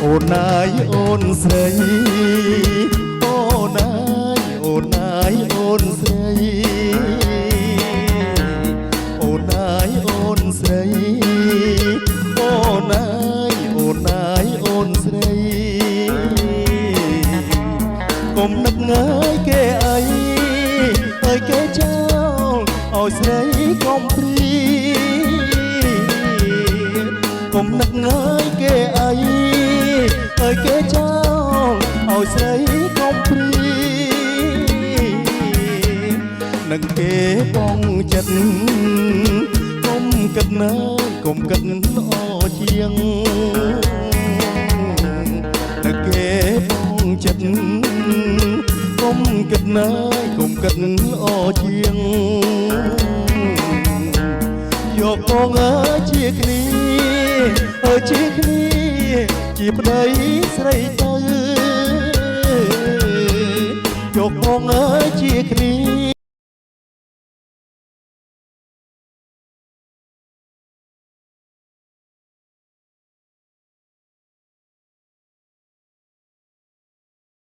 អូនណាយអូនស្រីអូនណាយអូនណាយអូនស្រីអូនណាយអូនស្រីអូនណាយអូនណាយអូនស្រីកុំនឹកងាយគេអីហើយគេចោលឲ្យស្រីកុំព្រីកុំនឹកងាយគេអីហើយគេចោលឲ្យស្រីកុំព្រីនឹងគេបងចិត្តកុំគិតណាកុំគិតល្អជាងនឹងគេបងចិត្តកុំគិតណាកុំគិតល្អជាងយកបងអើជាគ្នាជាគ្នាជាប្តីស្រីទៅយកបងអើជាគ្នា